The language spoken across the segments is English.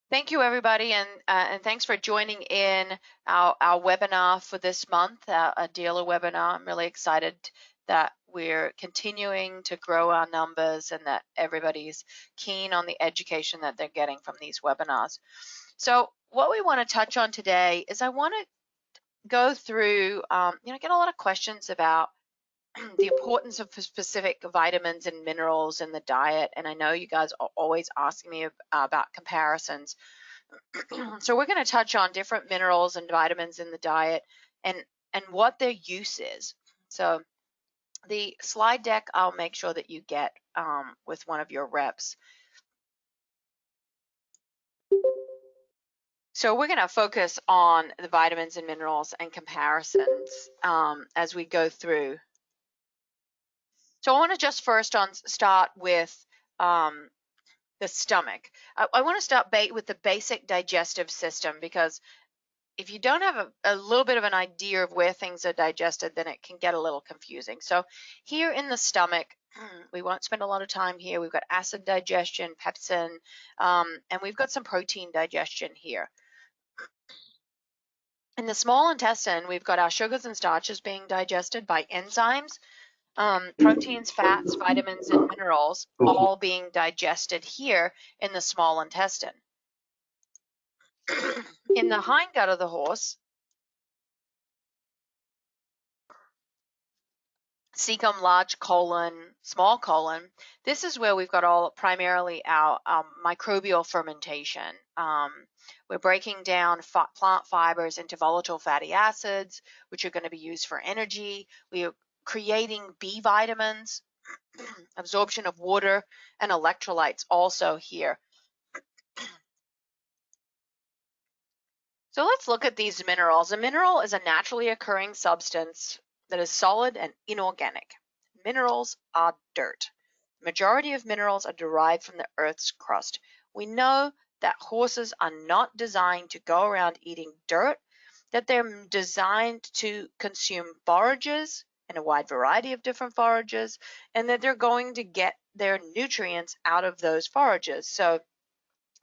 Thank you, everybody, and thanks for joining in our webinar for this month, a dealer webinar. I'm really excited that we're continuing to grow our numbers and that everybody's keen on the education that they're getting from these webinars. So what we want to touch on today is I want to go through, get a lot of questions about the importance of specific vitamins and minerals in the diet. And I know you guys are always asking me about comparisons. So we're going to touch on different minerals and vitamins in the diet and what their use is. So the slide deck, I'll make sure that you get with one of your reps. So we're going to focus on the vitamins and minerals and comparisons as we go through. So I want to just first start with the stomach. I want to start with the basic digestive system, because if you don't have a little bit of an idea of where things are digested, then it can get a little confusing. So here in the stomach, we won't spend a lot of time here. We've got acid digestion, pepsin, and we've got some protein digestion here. In the small intestine, we've got our sugars and starches being digested by enzymes, proteins, fats, vitamins, and minerals all being digested here in the small intestine. In the hindgut of the horse, cecum, large colon, small colon, this is where we've got primarily our microbial fermentation. We're breaking down plant fibers into volatile fatty acids, which are going to be used for energy. We are creating B vitamins, absorption of water, and electrolytes also here. So let's look at these minerals. A mineral is a naturally occurring substance that is solid and inorganic. Minerals are dirt. The majority of minerals are derived from the Earth's crust. We know that horses are not designed to go around eating dirt, that they're designed to consume forages and a wide variety of different forages, and that they're going to get their nutrients out of those forages. So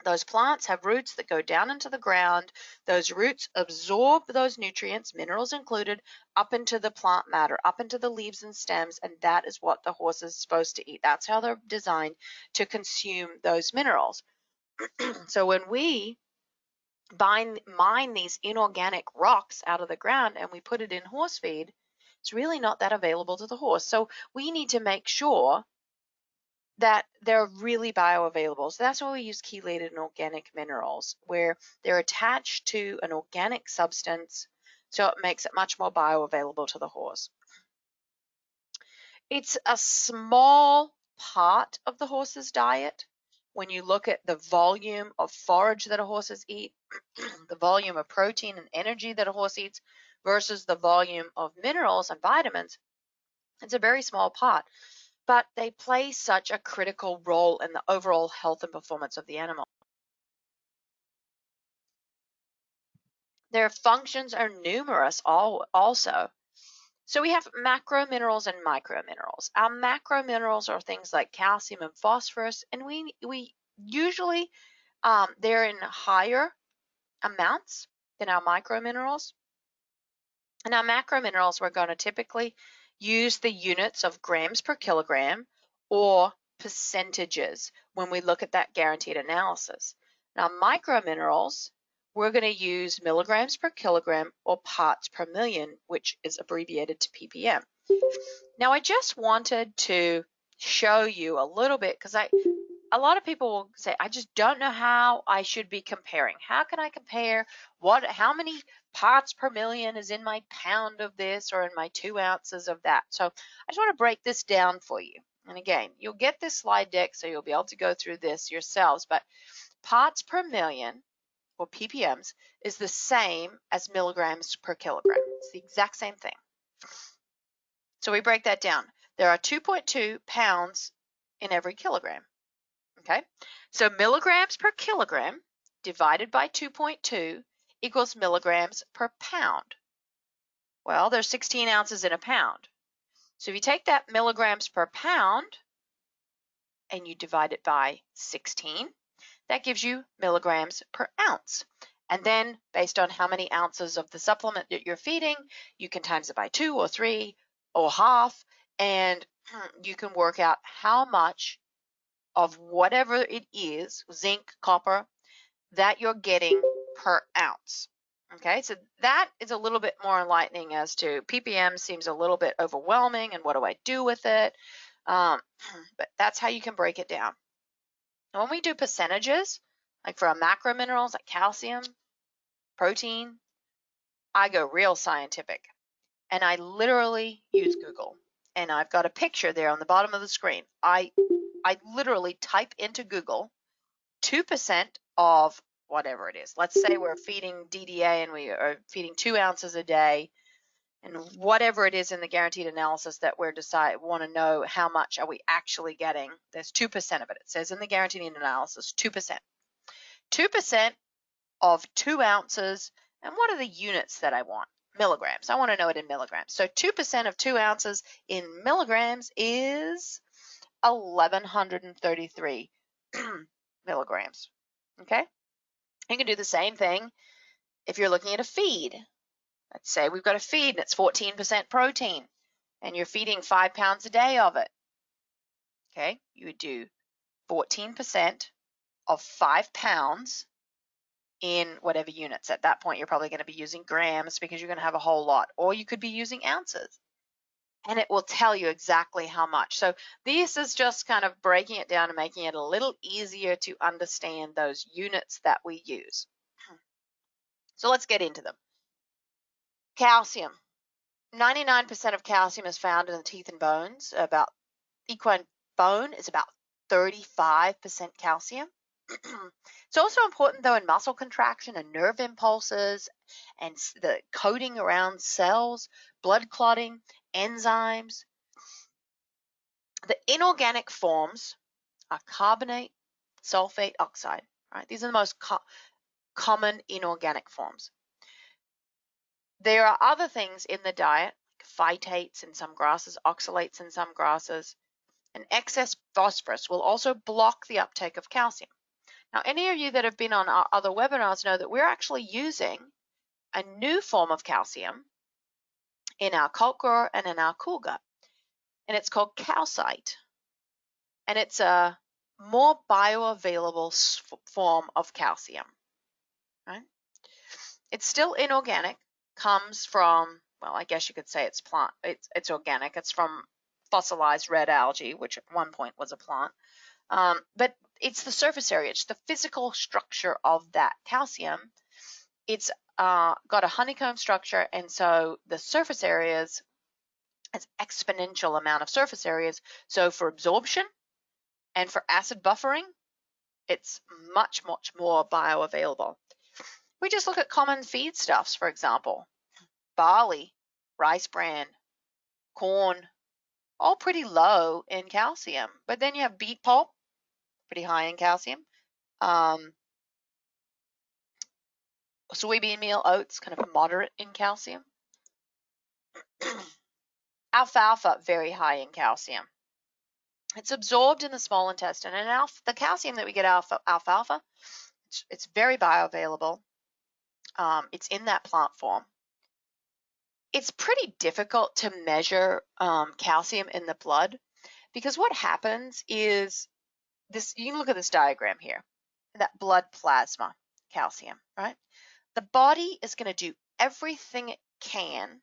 those plants have roots that go down into the ground. Those roots absorb those nutrients, minerals included, up into the plant matter, up into the leaves and stems, and that is what the horse is supposed to eat. That's how they're designed to consume those minerals. So when we mine these inorganic rocks out of the ground and we put it in horse feed, it's really not that available to the horse. So we need to make sure that they're really bioavailable. So that's why we use chelated and organic minerals, where they're attached to an organic substance, so it makes it much more bioavailable to the horse. It's a small part of the horse's diet. When you look at the volume of forage that a horses eat, the volume of protein and energy that a horse eats versus the volume of minerals and vitamins, it's a very small part, but they play such a critical role in the overall health and performance of the animal. Their functions are numerous also. So we have macro minerals and micro minerals. Our macro minerals are things like calcium and phosphorus, and we usually they're in higher amounts than our micro minerals. And our macro minerals, we're going to typically use the units of grams per kilogram or percentages when we look at that guaranteed analysis. Now, micro minerals, we're going to use milligrams per kilogram or parts per million, which is abbreviated to ppm. Now, I just wanted to show you a little bit, because a lot of people will say, I just don't know how I should be comparing. How can I compare how many parts per million is in my pound of this or in my 2 ounces of that? So I just want to break this down for you. And again, you'll get this slide deck, so you'll be able to go through this yourselves. But parts per million, or ppms, is the same as milligrams per kilogram. It's the exact same thing. So we break that down. There are 2.2 pounds in every kilogram. Okay, so milligrams per kilogram divided by 2.2 equals milligrams per pound. Well, there's 16 ounces in a pound. So if you take that milligrams per pound and you divide it by 16, that gives you milligrams per ounce. And then based on how many ounces of the supplement that you're feeding, you can times it by 2 or 3 or half, and you can work out how much of whatever it is, zinc, copper, that you're getting per ounce. Okay, so that is a little bit more enlightening as to ppm seems a little bit overwhelming and what do I do with it? But that's how you can break it down. And when we do percentages, like for our macro minerals like calcium, protein, I go real scientific. And I literally use Google. And I've got a picture there on the bottom of the screen. I literally type into Google 2% of whatever it is. Let's say we're feeding DDA and we are feeding 2 ounces a day, and whatever it is in the guaranteed analysis that we're want to know how much are we actually getting. There's 2% of it. It says in the guaranteed analysis 2%. 2% of 2 ounces, and what are the units that I want? Milligrams. I want to know it in milligrams. So 2% of 2 ounces in milligrams is 1,133 milligrams. Okay? You can do the same thing if you're looking at a feed. Let's say we've got a feed and it's 14% protein and you're feeding 5 pounds a day of it. Okay? You would do 14% of 5 pounds in whatever units. At that point, you're probably going to be using grams because you're going to have a whole lot, or you could be using ounces. And it will tell you exactly how much. So this is just kind of breaking it down and making it a little easier to understand those units that we use. So let's get into them. Calcium. 99% of calcium is found in the teeth and bones. About equine bone is about 35% calcium. It's also important though in muscle contraction and nerve impulses and the coating around cells, blood clotting, enzymes. The inorganic forms are carbonate, sulfate, oxide. Right? These are the most common inorganic forms. There are other things in the diet, like phytates in some grasses, oxalates in some grasses, and excess phosphorus will also block the uptake of calcium. Now, any of you that have been on our other webinars know that we're actually using a new form of calcium in our cult grower and in our cool gut, and it's called calcite, and it's a more bioavailable form of calcium. Right? It's still inorganic, comes from, well, I guess you could say it's plant. It's organic. It's from fossilized red algae, which at one point was a plant. But it's the surface area. It's the physical structure of that calcium. It's got a honeycomb structure, and so the surface areas has exponential amount of surface areas. So for absorption and for acid buffering, it's much, much more bioavailable. We just look at common feedstuffs, for example, barley, rice bran, corn, all pretty low in calcium. But then you have beet pulp, pretty high in calcium. Soybean meal, oats, kind of moderate in calcium. Alfalfa, very high in calcium. It's absorbed in the small intestine, and the calcium that we get out of alfalfa, it's very bioavailable. It's in that plant form. It's pretty difficult to measure calcium in the blood because what happens is this. You can look at this diagram here, that blood plasma calcium, right? The body is going to do everything it can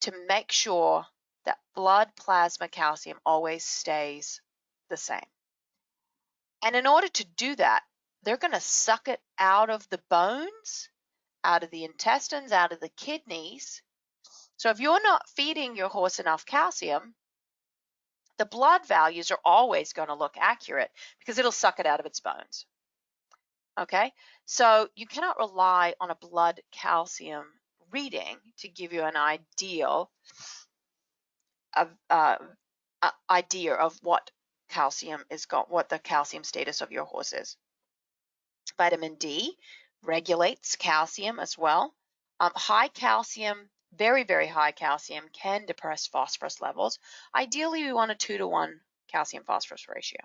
to make sure that blood plasma calcium always stays the same. And in order to do that, they're going to suck it out of the bones, out of the intestines, out of the kidneys. So if you're not feeding your horse enough calcium, the blood values are always going to look accurate because it'll suck it out of its bones. Okay, so you cannot rely on a blood calcium reading to give you an ideal idea of what calcium is what the calcium status of your horse is. Vitamin D regulates calcium as well. High calcium, very, very high calcium can depress phosphorus levels. Ideally, we want a 2-to-1 calcium phosphorus ratio.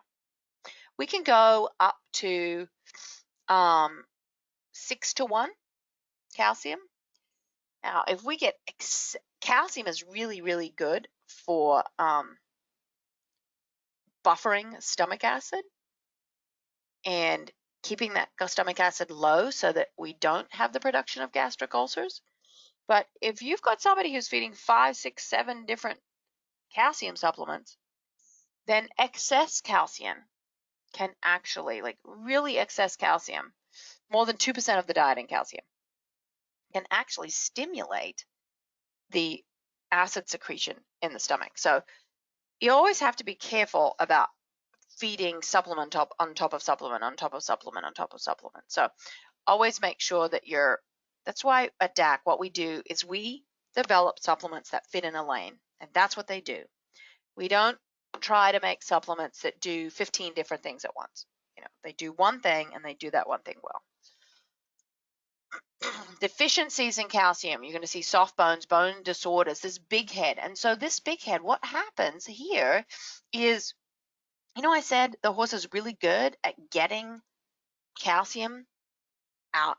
We can go up to 6-to-1 calcium. Now, if we get calcium is really, really good for buffering stomach acid and keeping that stomach acid low so that we don't have the production of gastric ulcers. But if you've got somebody who's feeding 5, 6, 7 different calcium supplements, then excess calcium can actually, like really excess calcium, more than 2% of the diet in calcium, can actually stimulate the acid secretion in the stomach. So you always have to be careful about feeding supplement on top of supplement on top of supplement on top of supplement. So always make sure that that's why at DAC what we do is we develop supplements that fit in a lane, and that's what they do. We don't try to make supplements that do 15 different things at once. They do one thing and they do that one thing well. Deficiencies in calcium, you're going to see soft bones, bone disorders, this big head. And so this big head, what happens here is, I said the horse is really good at getting calcium out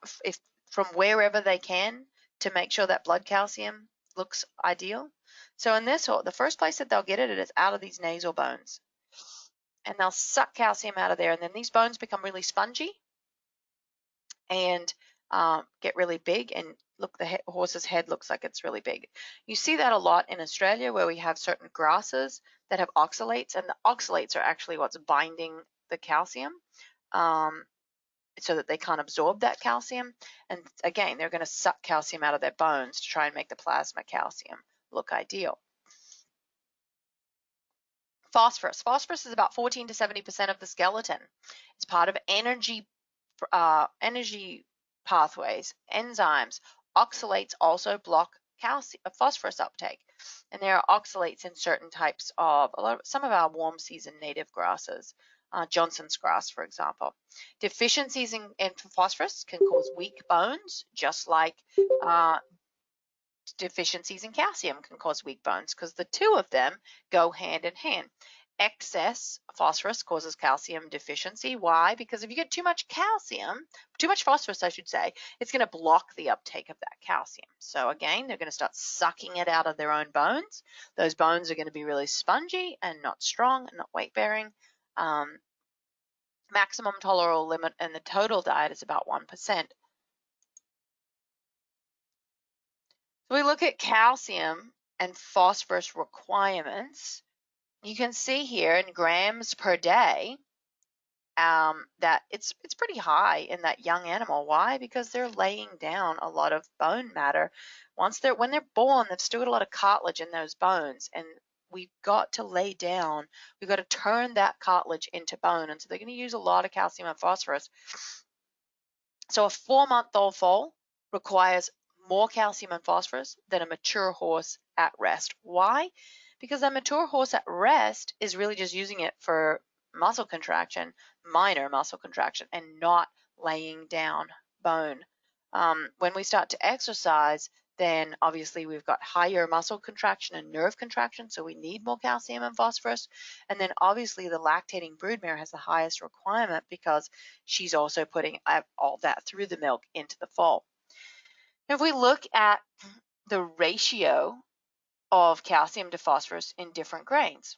from wherever they can to make sure that blood calcium looks ideal. So in this horse, the first place that they'll get it is out of these nasal bones. And they'll suck calcium out of there, and then these bones become really spongy and get really big, and look, the horse's head looks like it's really big. You see that a lot in Australia where we have certain grasses that have oxalates, and the oxalates are actually what's binding the calcium so that they can't absorb that calcium. And again, they're going to suck calcium out of their bones to try and make the plasma calcium look ideal. Phosphorus. Phosphorus is about 14 to 70% of the skeleton. It's part of energy pathways, enzymes. Oxalates also block phosphorus uptake, and there are oxalates in certain types of some of our warm season native grasses, Johnson's grass, for example. Deficiencies in phosphorus can cause weak bones, just like deficiencies in calcium can cause weak bones, because the two of them go hand in hand. Excess phosphorus causes calcium deficiency. Why? Because if you get too much phosphorus, I should say, it's going to block the uptake of that calcium. So again, they're going to start sucking it out of their own bones. Those bones are going to be really spongy and not strong and not weight bearing. Maximum tolerable limit in the total diet is about 1%. So we look at calcium and phosphorus requirements. You can see here in grams per day that it's pretty high in that young animal. Why? Because they're laying down a lot of bone matter. When they're born, they've still got a lot of cartilage in those bones, and we've got to turn that cartilage into bone, and so they're going to use a lot of calcium and phosphorus. So a 4-month-old foal requires more calcium and phosphorus than a mature horse at rest. Why? Because a mature horse at rest is really just using it for muscle contraction, minor muscle contraction, and not laying down bone. When we start to exercise, then obviously we've got higher muscle contraction and nerve contraction, so we need more calcium and phosphorus. And then obviously the lactating broodmare has the highest requirement because she's also putting all that through the milk into the foal. If we look at the ratio of calcium to phosphorus in different grains,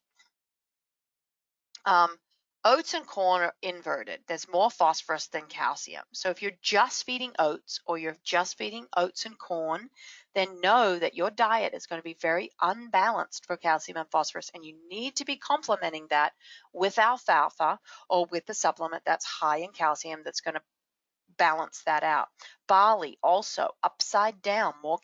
oats and corn are inverted. There's more phosphorus than calcium. So if you're just feeding oats or you're just feeding oats and corn, then know that your diet is going to be very unbalanced for calcium and phosphorus, and you need to be complementing that with alfalfa or with the supplement that's high in calcium that's going to balance that out. Barley also upside down, more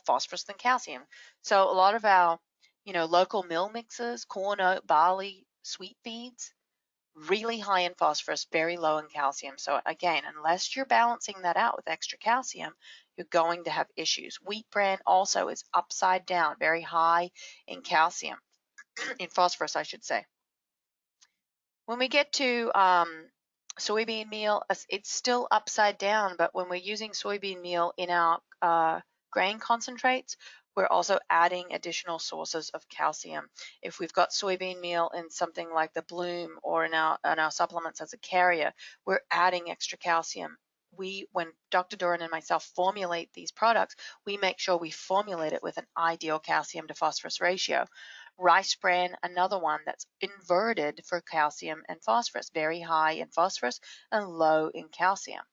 phosphorus than calcium. So a lot of our local meal mixes, corn, oat, barley, sweet feeds, really high in phosphorus, very low in calcium. So again, unless you're balancing that out with extra calcium, you're going to have issues. Wheat bran also is upside down, very high in calcium, in phosphorus, I should say. When we get to soybean meal, it's still upside down, but when we're using soybean meal in our grain concentrates, we're also adding additional sources of calcium. If we've got soybean meal in something like the Bloom or in our supplements as a carrier, we're adding extra calcium. When Dr. Doran and myself formulate these products, we make sure we formulate it with an ideal calcium to phosphorus ratio. Rice bran, another one that's inverted for calcium and phosphorus, very high in phosphorus and low in calcium.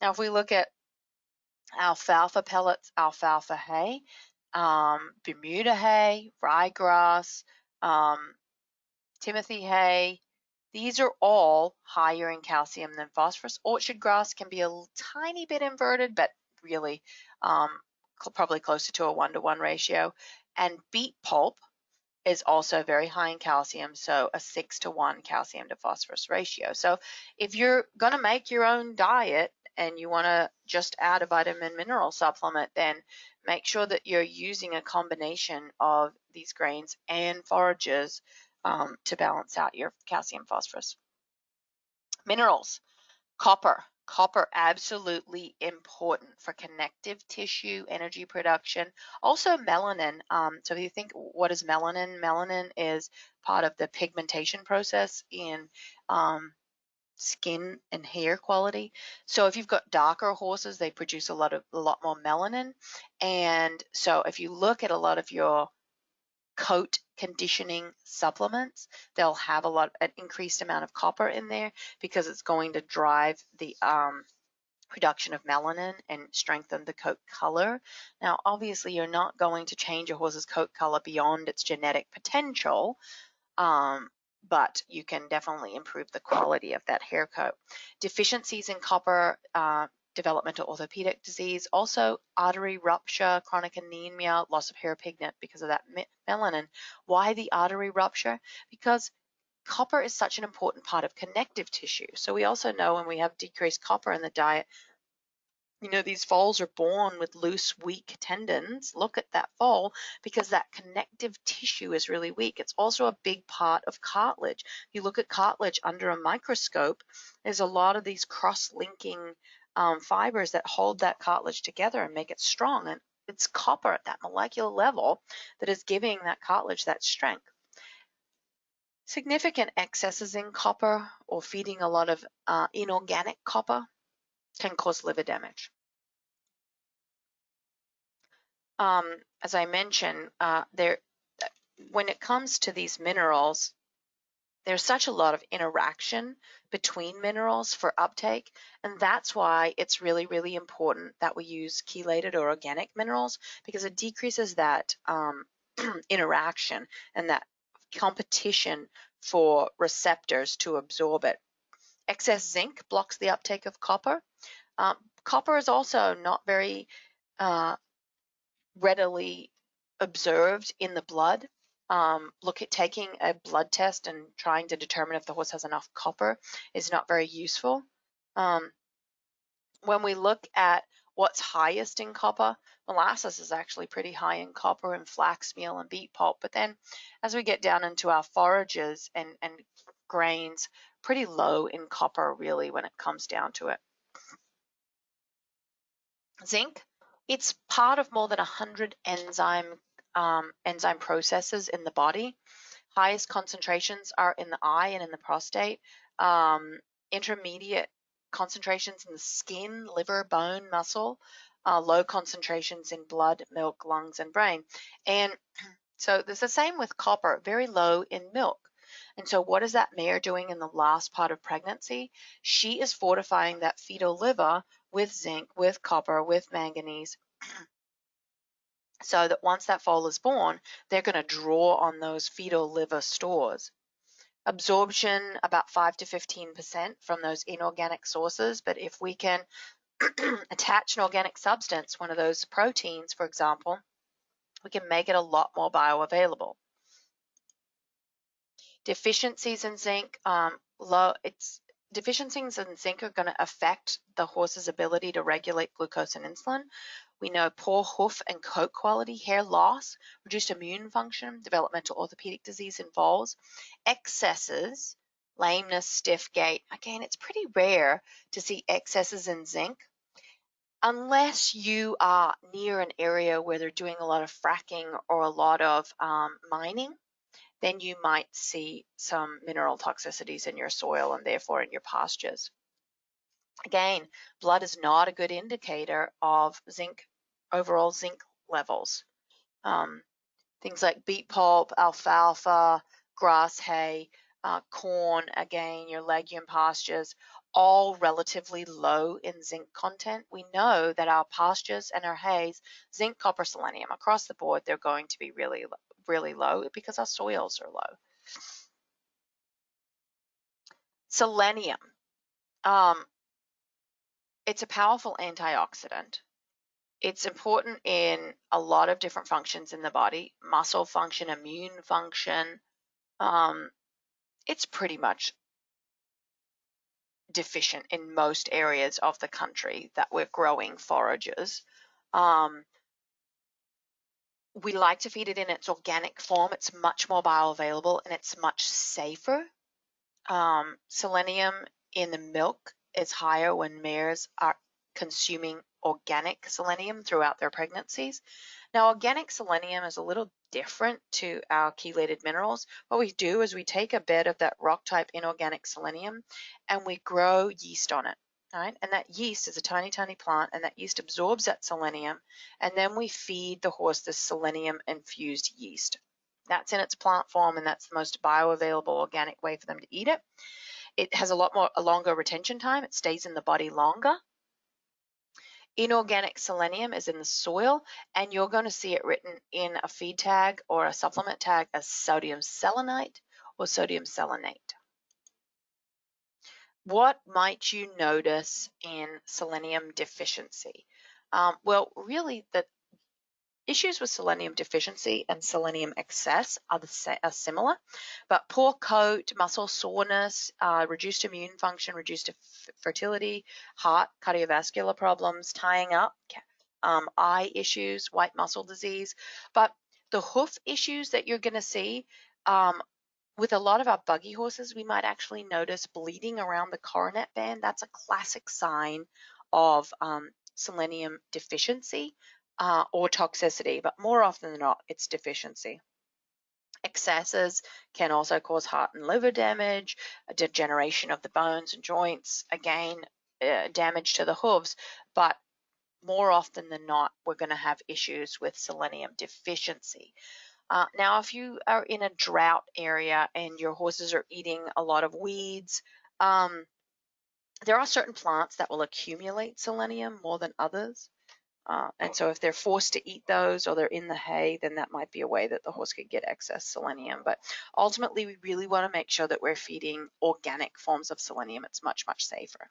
Now, if we look at alfalfa pellets, alfalfa hay, Bermuda hay, ryegrass, Timothy hay, these are all higher in calcium than phosphorus. Orchard grass can be a tiny bit inverted, but really probably closer to a 1-to-1 ratio. And beet pulp is also very high in calcium, so a 6-to-1 calcium to phosphorus ratio. So if you're going to make your own diet and you want to just add a vitamin mineral supplement, then make sure that you're using a combination of these grains and forages to balance out your calcium phosphorus. Minerals, copper. Copper, absolutely important for connective tissue, energy production. Also melanin. So if you think, what is melanin? Melanin is part of the pigmentation process in skin and hair quality. So if you've got darker horses, they produce a lot more melanin. And so if you look at a lot of your coat conditioning supplements, they'll have an increased amount of copper in there because it's going to drive the production of melanin and strengthen the coat color. Now, obviously, you're not going to change a horse's coat color beyond its genetic potential, but you can definitely improve the quality of that hair coat. Deficiencies in copper, developmental orthopedic disease, also artery rupture, chronic anemia, loss of hair pigment because of that melanin. Why the artery rupture? Because copper is such an important part of connective tissue. So we also know when we have decreased copper in the diet, these foals are born with loose, weak tendons. Look at that foal because that connective tissue is really weak. It's also a big part of cartilage. You look at cartilage under a microscope, there's a lot of these cross-linking fibers that hold that cartilage together and make it strong. And it's copper at that molecular level that is giving that cartilage that strength. Significant excesses in copper or feeding a lot of inorganic copper can cause liver damage. As I mentioned, when it comes to these minerals, there's such a lot of interaction between minerals for uptake, and that's why it's really, really important that we use chelated or organic minerals because it decreases that interaction and that competition for receptors to absorb it. Excess zinc blocks the uptake of copper. Copper is also not very readily observed in the blood. Look at taking a blood test and trying to determine if the horse has enough copper is not very useful. When we look at what's highest in copper, molasses is actually pretty high in copper and flax meal and beet pulp. But then as we get down into our forages and grains, pretty low in copper really when it comes down to it. Zinc, it's part of more than 100 enzyme processes in the body. Highest concentrations are in the eye and in the prostate. Intermediate concentrations in the skin, liver, bone, muscle. Low concentrations in blood, milk, lungs, and brain. And so there's the same with copper, very low in milk. And so what is that mare doing in the last part of pregnancy? She is fortifying that fetal liver with zinc, with copper, with manganese, so that once that foal is born, they're going to draw on those fetal liver stores. Absorption, about 5 to 15% from those inorganic sources, but if we can attach an organic substance, one of those proteins, for example, we can make it a lot more bioavailable. Deficiencies in zinc, deficiencies in zinc are going to affect the horse's ability to regulate glucose and insulin. We know poor hoof and coat quality, hair loss, reduced immune function, developmental orthopedic disease involves. Excesses, lameness, stiff gait. Again, it's pretty rare to see excesses in zinc. unless you are near an area where they're doing a lot of fracking or a lot of mining, then you might see some mineral toxicities in your soil and therefore in your pastures. Again, blood is not a good indicator of zinc, overall zinc levels. Things like beet pulp, alfalfa, grass hay, corn, again, your legume pastures, all relatively low in zinc content. We know that our pastures and our hays, zinc, copper, selenium, across the board, they're going to be really, really low because our soils are low. Selenium. It's a powerful antioxidant. It's important in a lot of different functions in the body, muscle function, immune function. It's pretty much deficient in most areas of the country that we're growing forages. We like to feed it in its organic form. It's much more bioavailable and it's much safer. Selenium in the milk is higher when mares are consuming organic selenium throughout their pregnancies. Now, organic selenium is a little different to our chelated minerals. What we do is we take a bed of that rock type inorganic selenium and we grow yeast on it. Right? And that yeast is a tiny, tiny plant, and that yeast absorbs that selenium, and then we feed the horse this selenium infused yeast. That's in its plant form, and that's the most bioavailable organic way for them to eat it. It has a longer retention time. It stays in the body longer. Inorganic selenium is in the soil, and you're going to see it written in a feed tag or a supplement tag as sodium selenite or sodium selenate. What might you notice in selenium deficiency? Well, really, the issues with selenium deficiency and selenium excess are similar, but poor coat, muscle soreness, reduced immune function, reduced fertility, heart, cardiovascular problems, tying up, eye issues, white muscle disease. But the hoof issues that you're going to see, with a lot of our buggy horses, we might actually notice bleeding around the coronet band. That's a classic sign of selenium deficiency or toxicity, but more often than not, it's deficiency. Excesses can also cause heart and liver damage, a degeneration of the bones and joints, again, damage to the hooves, but more often than not, we're going to have issues with selenium deficiency. Now, if you are in a drought area and your horses are eating a lot of weeds, there are certain plants that will accumulate selenium more than others. And so if they're forced to eat those or they're in the hay, then that might be a way that the horse could get excess selenium. But ultimately, we really want to make sure that we're feeding organic forms of selenium. It's much, much safer.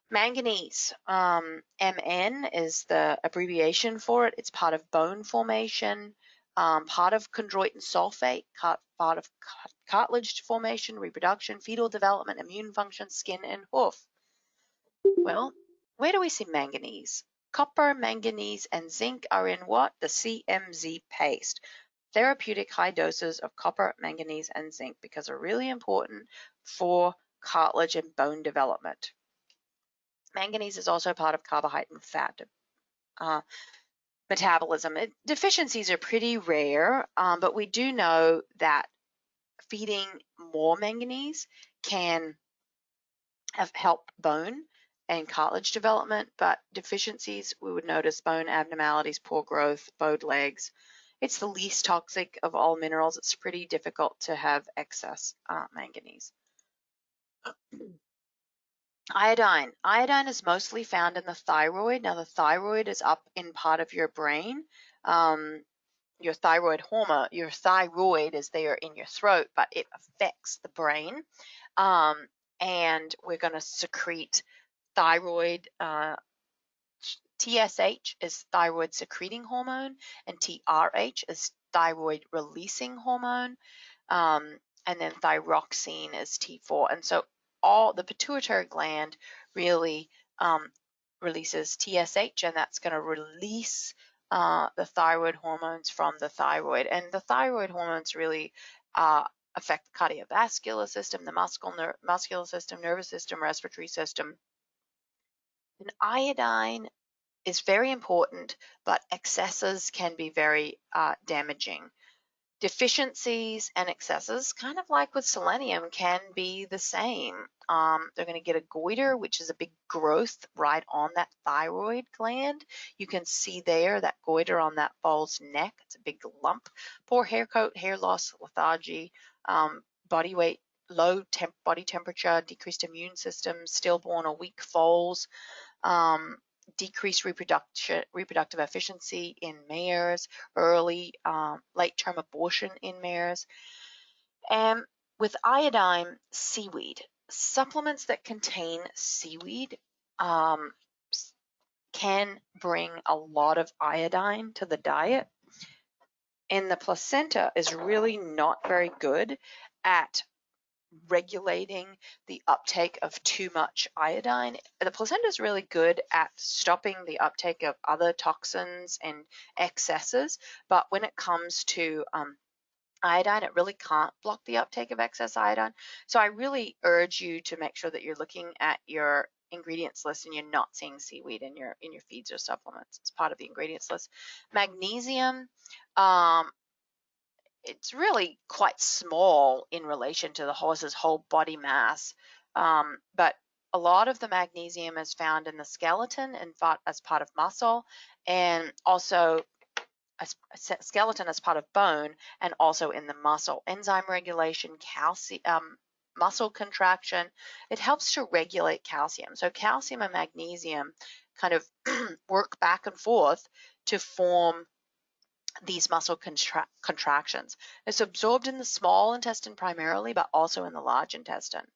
Manganese, Mn is the abbreviation for it. It's part of bone formation, part of chondroitin sulfate, part of cartilage formation, reproduction, fetal development, immune function, skin, and hoof. Well, where do we see manganese? Copper, manganese, and zinc are in what? The CMZ paste. Therapeutic high doses of copper, manganese, and zinc because they're really important for cartilage and bone development. Manganese is also part of carbohydrate and fat metabolism. Deficiencies are pretty rare, but we do know that feeding more manganese can help bone and cartilage development, but deficiencies, we would notice bone abnormalities, poor growth, bowed legs. It's the least toxic of all minerals. It's pretty difficult to have excess manganese. Iodine. Iodine is mostly found in the thyroid. Now, the thyroid is up in part of your brain. Your thyroid hormone, your thyroid is there in your throat, but it affects the brain. And we're going to secrete thyroid. TSH is thyroid secreting hormone, and TRH is thyroid releasing hormone. And then thyroxine is T4. And so all the pituitary gland really releases TSH, and that's going to release the thyroid hormones from the thyroid. And the thyroid hormones really affect the cardiovascular system, the muscular system, nervous system, respiratory system. And iodine is very important, but excesses can be very damaging. Deficiencies and excesses, kind of like with selenium, can be the same. They're going to get a goiter, which is a big growth right on that thyroid gland. You can see there that goiter on that bull's neck. It's a big lump. Poor hair coat, hair loss, lethargy, body weight, body temperature, decreased immune system, stillborn or weak foals, decreased reproductive efficiency in mares, early late-term abortion in mares. And with iodine, seaweed. Supplements that contain seaweed can bring a lot of iodine to the diet. And the placenta is really not very good at regulating the uptake of too much iodine. The placenta is really good at stopping the uptake of other toxins and excesses, but when it comes to iodine, it really can't block the uptake of excess iodine. So I really urge you to make sure that you're looking at your ingredients list and you're not seeing seaweed in your feeds or supplements. It's part of the ingredients list. Magnesium, it's really quite small in relation to the horse's whole body mass, but a lot of the magnesium is found in the skeleton and as part of muscle, and also a skeleton as part of bone, and also in the muscle. Enzyme regulation, calcium, muscle contraction, it helps to regulate calcium. So calcium and magnesium kind of work back and forth to form these muscle contractions. It's absorbed in the small intestine primarily, but also in the large intestine.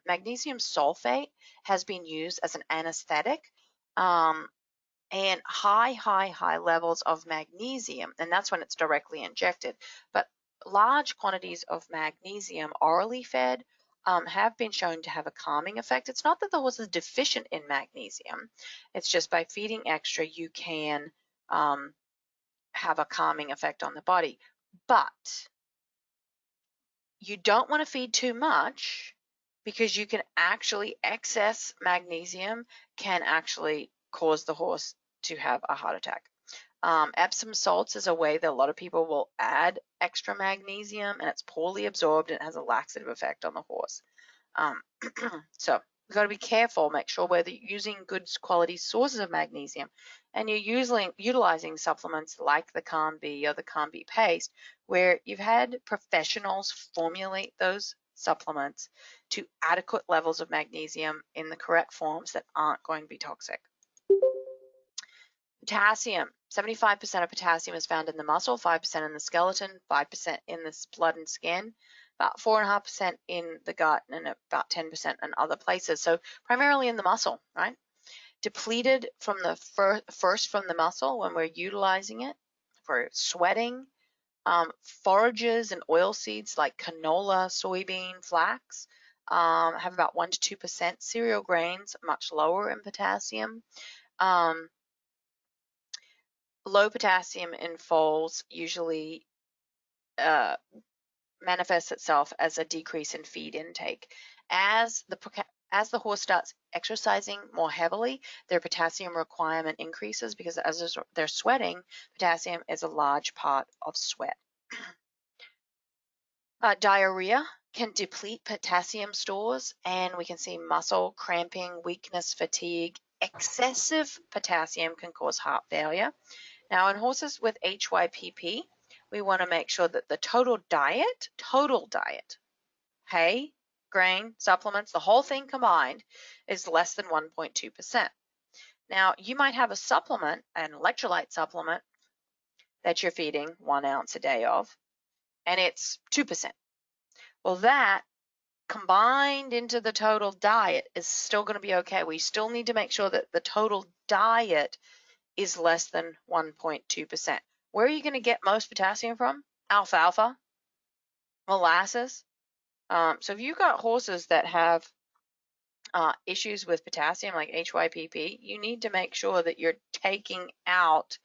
Magnesium sulfate has been used as an anesthetic, and high levels of magnesium, and that's when it's directly injected, but large quantities of magnesium orally fed have been shown to have a calming effect. It's not that the horse is deficient in magnesium, it's just by feeding extra you can have a calming effect on the body. But you don't want to feed too much, because you can actually, excess magnesium can actually cause the horse to have a heart attack. Epsom salts is a way that a lot of people will add extra magnesium, and it's poorly absorbed and it has a laxative effect on the horse. So we've got to be careful, make sure we're using good quality sources of magnesium, and you're utilizing supplements like the Calm B or the Calm B paste, where you've had professionals formulate those supplements to adequate levels of magnesium in the correct forms that aren't going to be toxic. Potassium, 75% of potassium is found in the muscle, 5% in the skeleton, 5% in the blood and skin, about 4.5% in the gut, and about 10% in other places. So primarily in the muscle, right? Depleted from the first from the muscle when we're utilizing it for sweating. Forages and oil seeds like canola, soybean, flax have about 1 to 2%. Cereal grains, much lower in potassium. Low potassium in foals usually manifests itself as a decrease in feed intake. As the horse starts exercising more heavily, their potassium requirement increases, because as they're sweating, potassium is a large part of sweat. Diarrhea can deplete potassium stores, and we can see muscle cramping, weakness, fatigue. Excessive potassium can cause heart failure. Now, in horses with HYPP, we want to make sure that the total diet, hay, grain, supplements, the whole thing combined, is less than 1.2%. Now, you might have a supplement, an electrolyte supplement, that you're feeding 1 ounce a day of, and it's 2%. Well, that combined into the total diet is still going to be okay. We still need to make sure that the total diet is less than 1.2%. Where are you going to get most potassium from? Alfalfa, molasses. So if you've got horses that have issues with potassium like HYPP, you need to make sure that you're taking out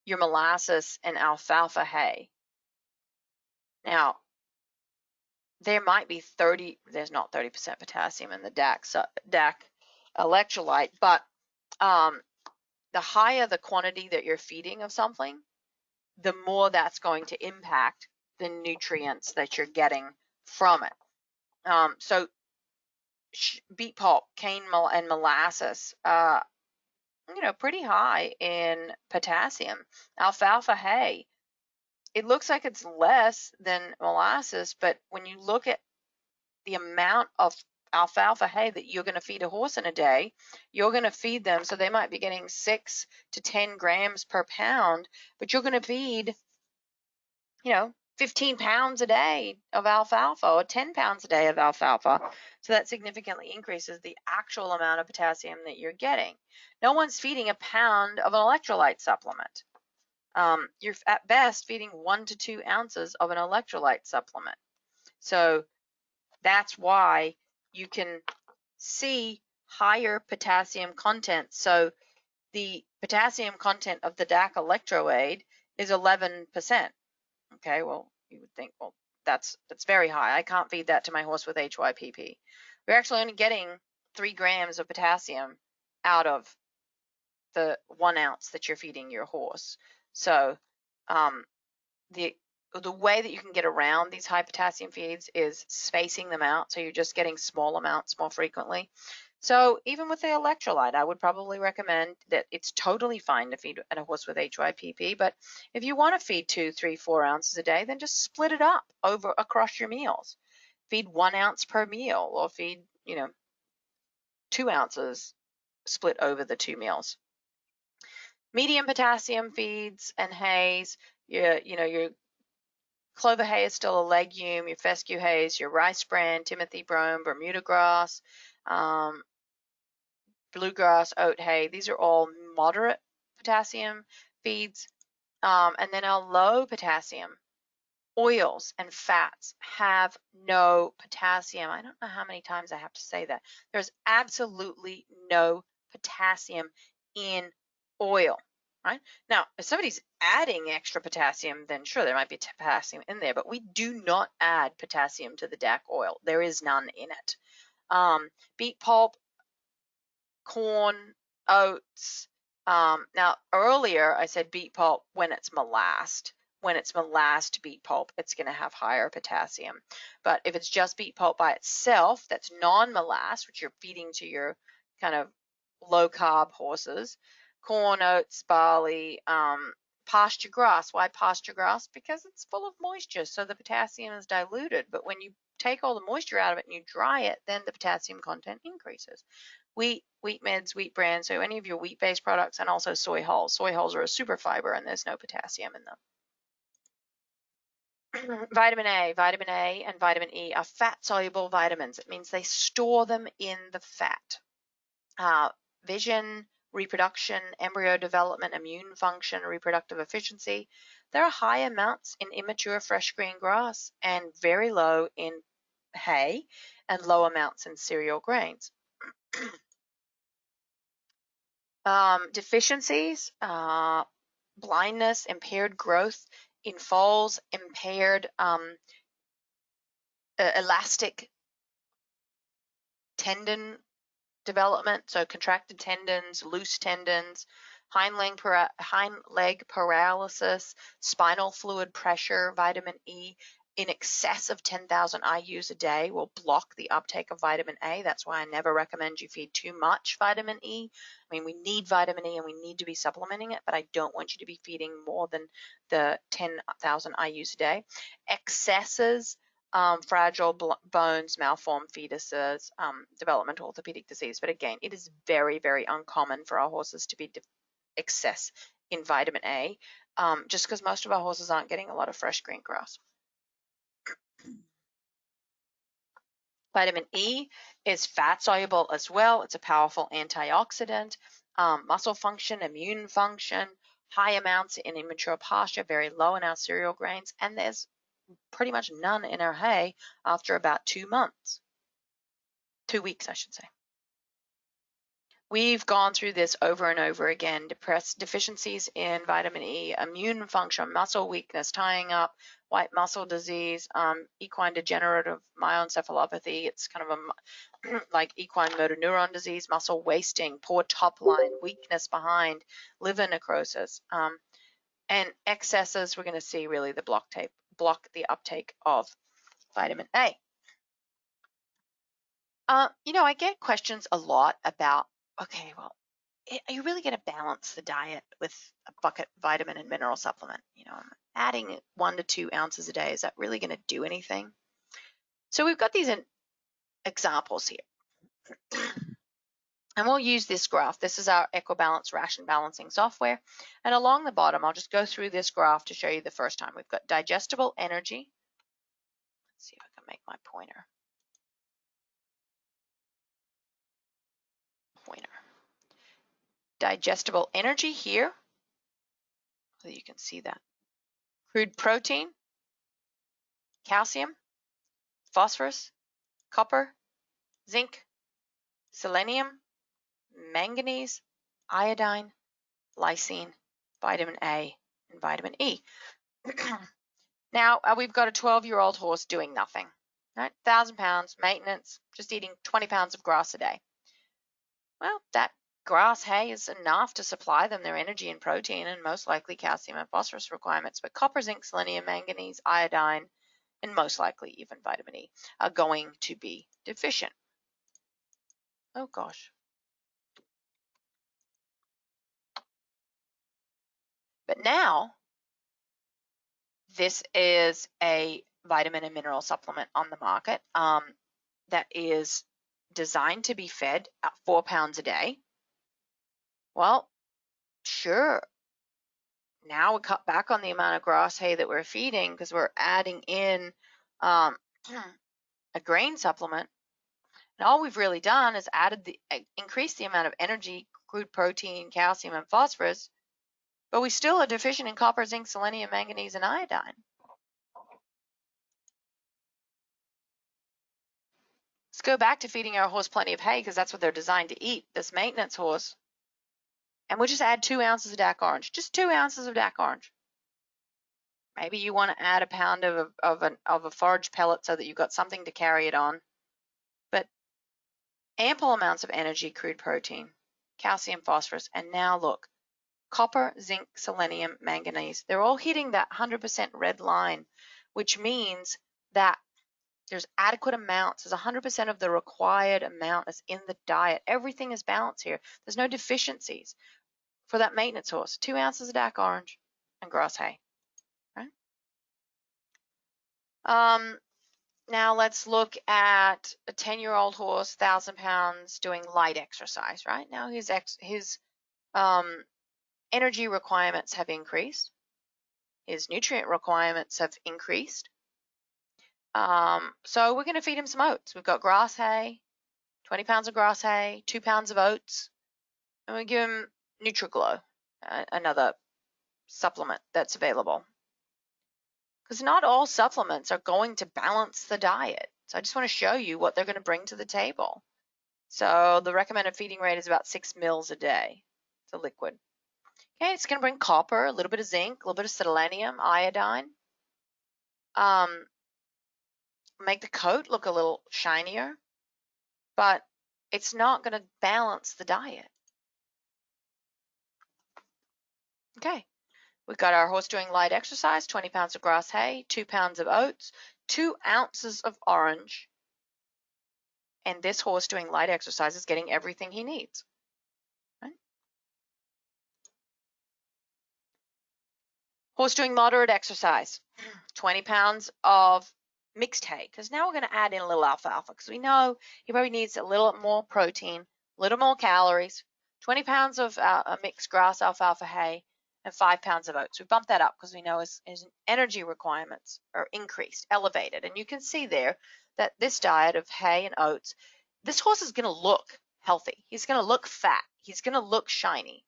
your molasses and alfalfa hay. Now, there might be 30, there's not 30% potassium in the DAC electrolyte, but the higher the quantity that you're feeding of something, the more that's going to impact the nutrients that you're getting from it. So beet pulp, cane and molasses, pretty high in potassium. Alfalfa hay, it looks like it's less than molasses, but when you look at the amount of alfalfa hay that you're going to feed a horse in a day, you're going to feed them, so they might be getting 6 to 10 grams per pound, but you're going to feed, 15 pounds a day of alfalfa or 10 pounds a day of alfalfa. So that significantly increases the actual amount of potassium that you're getting. No one's feeding a pound of an electrolyte supplement. You're at best feeding 1 to 2 ounces of an electrolyte supplement. So that's why you can see higher potassium content. So the potassium content of the DAC electroaid is 11%. Okay, well, you would think, well, that's very high. I can't feed that to my horse with HYPP. We're actually only getting 3 grams of potassium out of the 1 ounce that you're feeding your horse. So the way that you can get around these high potassium feeds is spacing them out, so you're just getting small amounts more frequently. So even with the electrolyte, I would probably recommend that it's totally fine to feed a horse with HYPP, but if you want to feed 2, 3, 4 ounces a day, then just split it up across your meals. Feed 1 ounce per meal, or feed 2 ounces split over the 2 meals. Medium potassium feeds and hays, your clover hay is still a legume, your fescue hays, your rice bran, timothy brome, Bermuda grass, bluegrass, oat hay. These are all moderate potassium feeds. And then our low potassium oils and fats have no potassium. I don't know how many times I have to say that. There's absolutely no potassium in oil, right? Now, if somebody's adding extra potassium, then sure, there might be potassium in there, but we do not add potassium to the DAC oil. There is none in it. Beet pulp, corn, oats. Now, earlier I said beet pulp when it's molasses. When it's molasses beet pulp, it's going to have higher potassium. But if it's just beet pulp by itself, that's non-molasses, which you're feeding to your kind of low-carb horses, corn, oats, barley, pasture grass. Why pasture grass? Because it's full of moisture, so the potassium is diluted. But when you take all the moisture out of it and you dry it, then the potassium content increases. Wheat mids, wheat bran, so any of your wheat-based products, and also soy hulls. Soy hulls are a super fiber and there's no potassium in them. Vitamin A, and vitamin E are fat-soluble vitamins. It means they store them in the fat. Vision, reproduction, embryo development, immune function, reproductive efficiency. There are high amounts in immature fresh green grass and very low in hay and low amounts in cereal grains. Deficiencies, blindness, impaired growth in foals, impaired elastic tendon development, so contracted tendons, loose tendons, hind leg paralysis, spinal fluid pressure. Vitamin E in excess of 10,000 IUs a day will block the uptake of vitamin A. That's why I never recommend you feed too much vitamin E. I mean, we need vitamin E and we need to be supplementing it, but I don't want you to be feeding more than the 10,000 IUs a day. Excesses, fragile bones, malformed fetuses, developmental orthopedic disease. But again, it is very, very uncommon for our horses to be excess in vitamin A, just because most of our horses aren't getting a lot of fresh green grass. Vitamin E is fat soluble as well. It's a powerful antioxidant. Muscle function, immune function, high amounts in immature pasture, very low in our cereal grains, and there's pretty much none in our hay after about 2 months. 2 weeks, I should say. We've gone through this over and over again. Deficiencies in vitamin E, immune function, muscle weakness, tying up, white muscle disease, equine degenerative myoencephalopathy. It's kind of a like equine motor neuron disease, muscle wasting, poor top line, weakness behind, liver necrosis, and excesses. We're going to see really the block the uptake of vitamin A. I get questions a lot about, okay, well, are you really going to balance the diet with a bucket vitamin and mineral supplement? I'm adding 1 to 2 ounces a day. Is that really going to do anything? So we've got these examples here. And we'll use this graph. This is our EquiBalance ration balancing software. And along the bottom, I'll just go through this graph to show you the first time. We've got digestible energy. Let's see if I can make my pointer. Digestible energy here, so you can see that. Crude protein, calcium, phosphorus, copper, zinc, selenium, manganese, iodine, lysine, vitamin A, and vitamin E. Now, we've got a 12-year-old horse doing nothing, right? 1,000 pounds, maintenance, just eating 20 pounds of grass a day. Well, that grass hay is enough to supply them their energy and protein and most likely calcium and phosphorus requirements, but copper, zinc, selenium, manganese, iodine, and most likely even vitamin E are going to be deficient. Oh gosh. But now, this is a vitamin and mineral supplement on the market that is designed to be fed at 4 pounds a day. Well, sure. Now we cut back on the amount of grass hay that we're feeding because we're adding in a grain supplement. And all we've really done is increased the amount of energy, crude protein, calcium, and phosphorus, but we still are deficient in copper, zinc, selenium, manganese, and iodine. Let's go back to feeding our horse plenty of hay because that's what they're designed to eat, this maintenance horse. And we'll just add 2 ounces of DAC orange, just 2 ounces of DAC orange. Maybe you want to add a pound of a forage pellet so that you've got something to carry it on. But ample amounts of energy, crude protein, calcium, phosphorus, and now look, copper, zinc, selenium, manganese, they're all hitting that 100% red line, which means that there's adequate amounts. There's 100% of the required amount is in the diet. Everything is balanced here. There's no deficiencies for that maintenance horse. 2 ounces of DAC orange and grass hay. Right? Now let's look at a 10-year-old horse, 1,000 pounds, doing light exercise. Right now his energy requirements have increased. His nutrient requirements have increased. So we're going to feed him some oats. We've got grass hay, 20 pounds of grass hay, 2 pounds of oats, and we give him NutriGlow, another supplement that's available. Because not all supplements are going to balance the diet. So I just want to show you what they're going to bring to the table. So the recommended feeding rate is about 6 mils a day. It's a liquid. Okay, it's going to bring copper, a little bit of zinc, a little bit of selenium, iodine. Make the coat look a little shinier, but it's not going to balance the diet. Okay, we've got our horse doing light exercise, 20 pounds of grass hay, 2 pounds of oats, 2 ounces of orange, and this horse doing light exercise is getting everything he needs. Right? Horse doing moderate exercise, 20 pounds of mixed hay, because now we're going to add in a little alfalfa because we know he probably needs a little more protein, a little more calories, 20 pounds of mixed grass alfalfa hay, and 5 pounds of oats. We bumped that up because we know his energy requirements are increased, elevated. And you can see there that this diet of hay and oats, this horse is going to look healthy. He's going to look fat. He's going to look shiny.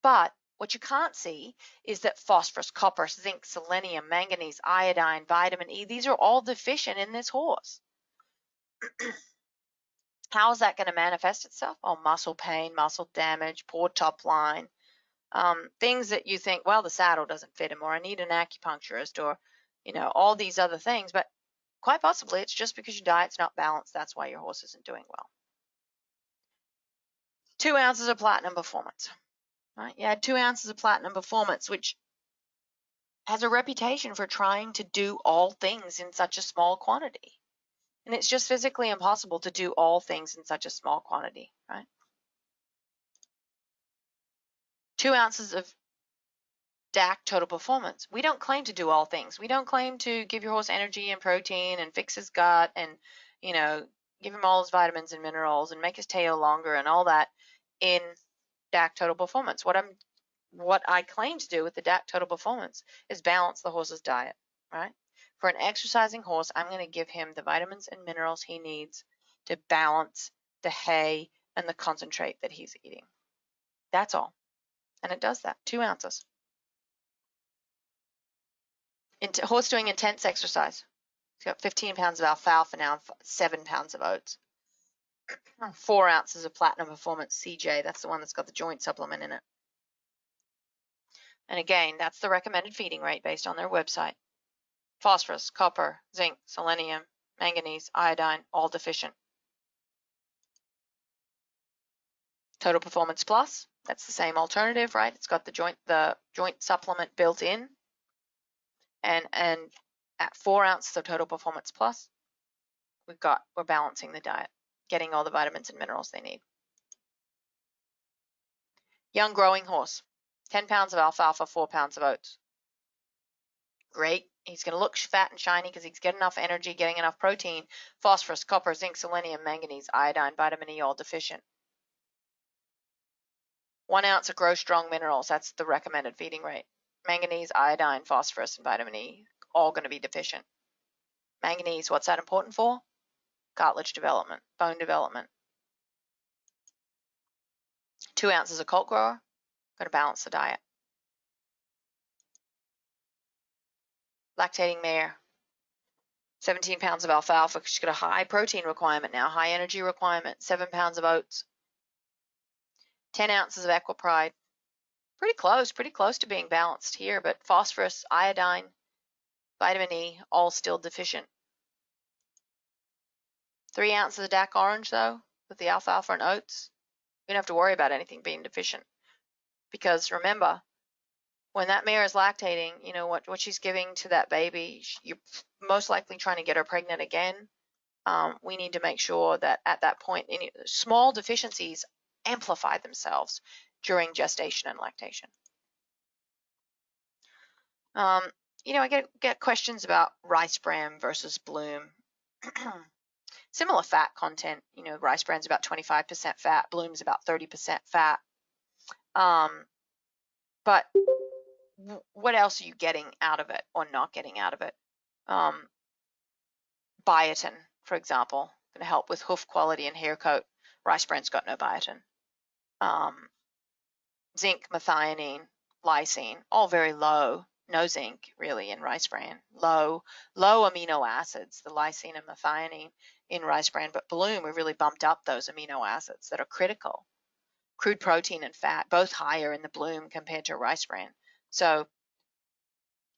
But what you can't see is that phosphorus, copper, zinc, selenium, manganese, iodine, vitamin E, these are all deficient in this horse. How is that going to manifest itself? Oh, muscle pain, muscle damage, poor top line, things that you think, well, the saddle doesn't fit him, or I need an acupuncturist, or, all these other things. But quite possibly it's just because your diet's not balanced. That's why your horse isn't doing well. 2 ounces of platinum performance, right? You add 2 ounces of platinum performance, which has a reputation for trying to do all things in such a small quantity. And it's just physically impossible to do all things in such a small quantity, right? 2 ounces of DAC total performance. We don't claim to do all things. We don't claim to give your horse energy and protein and fix his gut and, give him all his vitamins and minerals and make his tail longer and all that in DAC total performance. What I claim to do with the DAC total performance is balance the horse's diet, right? For an exercising horse, I'm going to give him the vitamins and minerals he needs to balance the hay and the concentrate that he's eating. That's all. And it does that. 2 ounces. Horse doing intense exercise. He's got 15 pounds of alfalfa now and 7 pounds of oats. 4 ounces of platinum performance CJ. That's the one that's got the joint supplement in it. And again, that's the recommended feeding rate based on their website. Phosphorus, copper, zinc, selenium, manganese, iodine, all deficient. Total Performance Plus, that's the same alternative, right? It's got the joint supplement built in. And at 4 ounces of Total Performance Plus, we're balancing the diet, getting all the vitamins and minerals they need. Young growing horse, 10 pounds of alfalfa, 4 pounds of oats. Great. He's going to look fat and shiny because he's getting enough energy, getting enough protein, phosphorus, copper, zinc, selenium, manganese, iodine, vitamin E, all deficient. 1 ounce of Grow Strong minerals, that's the recommended feeding rate. Manganese, iodine, phosphorus, and vitamin E, all going to be deficient. Manganese, what's that important for? Cartilage development, bone development. 2 ounces of Colt Grower, going to balance the diet. Lactating Mare, 17 pounds of alfalfa. She's got a high protein requirement now, high energy requirement. 7 pounds of oats. 10 ounces of Equipride. Pretty close to being balanced here, but phosphorus, iodine, vitamin E, all still deficient. 3 ounces of DAC Orange, though, with the alfalfa and oats. We don't have to worry about anything being deficient. Because remember, when that mare is lactating, what she's giving to that baby, you're most likely trying to get her pregnant again. We need to make sure that at that point, any small deficiencies amplify themselves during gestation and lactation. I get questions about rice bran versus bloom. Similar fat content. Rice bran's about 25% fat, bloom's about 30% fat. But what else are you getting out of it or not getting out of it? Biotin, for example, going to help with hoof quality and hair coat. Rice bran's got no biotin. Zinc, methionine, lysine, all very low. No zinc really in rice bran. Low amino acids, the lysine and methionine in rice bran. But bloom, we really bumped up those amino acids that are critical. Crude protein and fat, both higher in the bloom compared to rice bran. So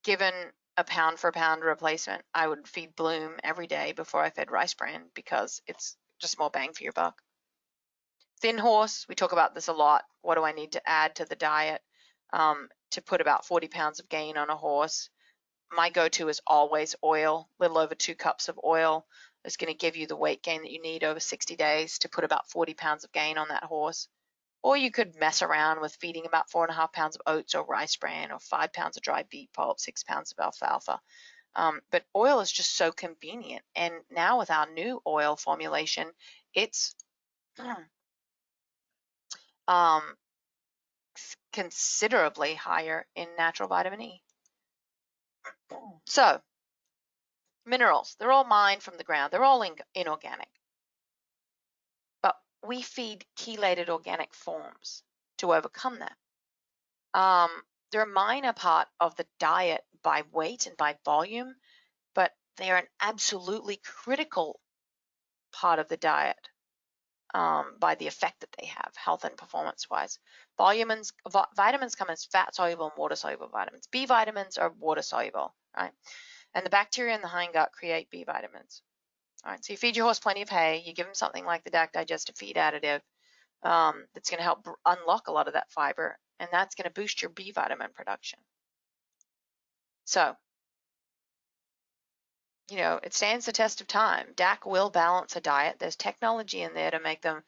given a pound for pound replacement, I would feed bloom every day before I fed rice bran because it's just more bang for your buck. Thin horse, we talk about this a lot. What do I need to add to the diet to put about 40 pounds of gain on a horse? My go-to is always oil. A little over 2 cups of oil is going to give you the weight gain that you need over 60 days to put about 40 pounds of gain on that horse. Or you could mess around with feeding about 4.5 pounds of oats or rice bran or 5 pounds of dry beet pulp, 6 pounds of alfalfa. But oil is just so convenient. And now with our new oil formulation, it's considerably higher in natural vitamin E. So, minerals, they're all mined from the ground. They're all inorganic. But we feed chelated organic forms to overcome that. They're a minor part of the diet by weight and by volume, but they are an absolutely critical part of the diet by the effect that they have, health and performance-wise. Vitamins come as fat-soluble and water-soluble vitamins. B vitamins are water-soluble, right? And the bacteria in the hindgut create B vitamins. All right, so you feed your horse plenty of hay. You give them something like the DAC digestive feed additive that's going to help unlock a lot of that fiber, and that's going to boost your B vitamin production. So, you know, it stands the test of time. DAC will balance a diet. There's technology in there to make them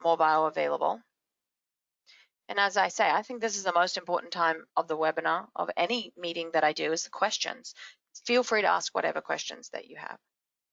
more bioavailable. And as I say, I think this is the most important time of the webinar, of any meeting that I do, is the questions. Feel free to ask whatever questions that you have.